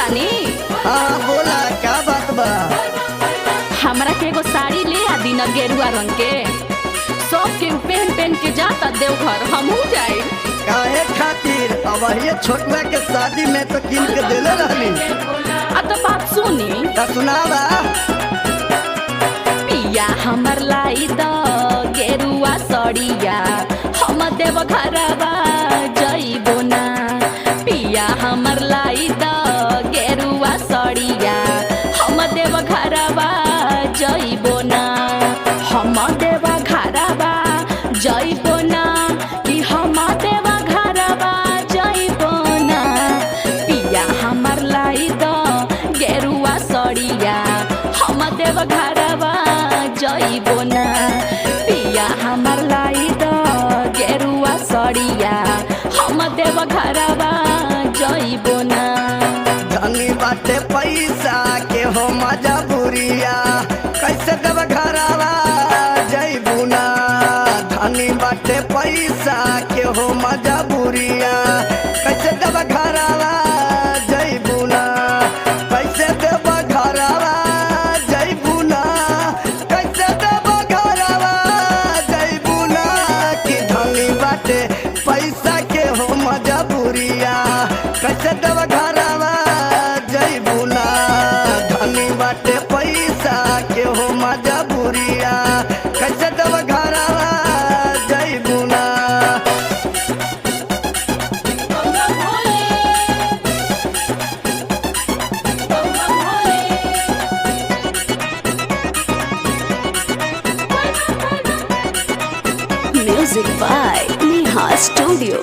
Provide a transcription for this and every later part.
तानी। हाँ बोला क्या बात बा। हमरा के एगो साड़ी ले आ दी न गेरुआ रंग के। सब के पहन पहन के जाता देवघर, हमहू जाए। काहे खातिर? अब ये छोटुआ के शादी में तो किन के देले रहली। आ तो बात सुनी। का सुनावा। पिया हमर लाई द गेरुआ सड़िया, हम देवघरवा जइबो ना। पिया हमर लाई द गेरुआ सड़िया, हम देवघरवा जइबो ना। हम देवघरवा जइबो ना कि हम देवघरवा जइबो ना। पिया हमर लाई द गेरुआ सड़िया, हम देवघरवा जइबो ना। पिया हमर लाई द गेरुआ सड़िया, हम देवघरवा जइबो ना। धनी बाटे पैसा के हो मजबूरिया, कैसे देवघरवा जइबू ना। धनी बाटे पैसा के हो मजबूरिया, कैसे देवघरवा जइबू ना। कैसे देवघरवा जइबू ना, कैसे देवघरवा जइबू ना। कि धनी बाटे पैसा के हो मजबूरिया, कैसे देवघरवा जइबू ना। धनी बाटे पैसा के हो मजबूरिया, कैसे देवघरवा जइबू ना। Music by Neha Studio.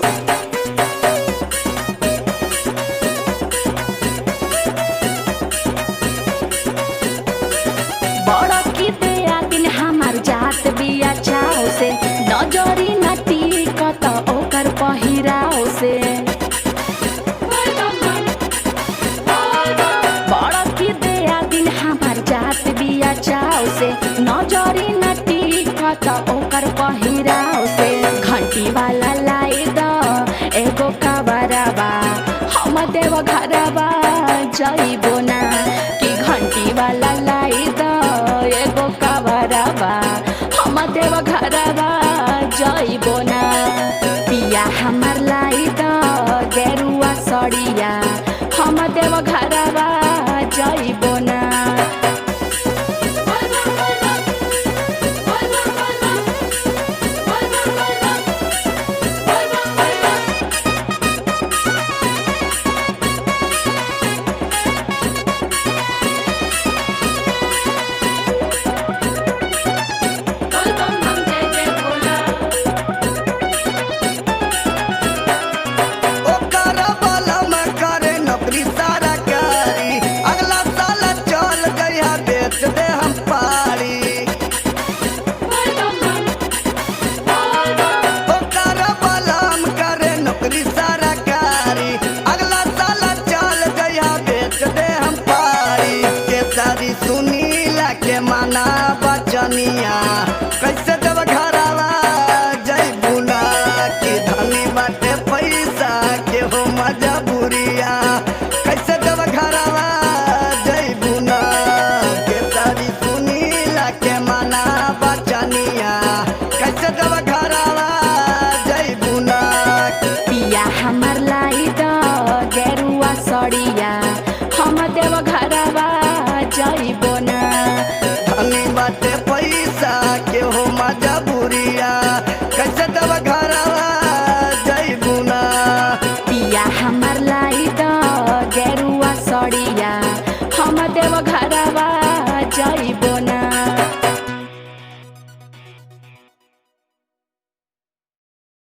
बड़ा की दया दिन हमार जात बिया चाव से, नजरी न टिकत ओकर पहिराव से। बड़ा की दया दिन हमार जात बिया चाव से, नजरी न टिकत ओकर पहिराव से। घंटी वाला लाई द एगो कबरवा, हम देवघरवा जइबो ना। कि घंटी वाला लाई द एगो कबरवा, हम देवघरवा जइबो ना। पिया हमर लाई द गेरुआ सड़िया, हम देवघरवा जइबो ना। ओकर बलम करे नौकरी सरकारी, अगला साल चल गया बेच दे हम पारी। ओकर बलम करे नौकरी सरकारी, अगला साल चल गया बेच दे हम पारी। केसरी सुनीला के माना बचनिया, कैसे देवघरवा जइबू ना। कि धनी बाटे पैसा के हो मजबूरिया, कैसे देवघरवा जइबू ना। केसरी सुनीला के माना बचनिया, कैसे देवघरवा जइबू ना। पिया हमर लाई द गेरुआ सड़िया, हम देवघरवा जइबो ना। धनी बाटे पैसा के हो मजबूरिया, कैसे देवघरवा जइबू ना। पिया हमर लाई द गेरुआ सड़िया, हम देवघरवा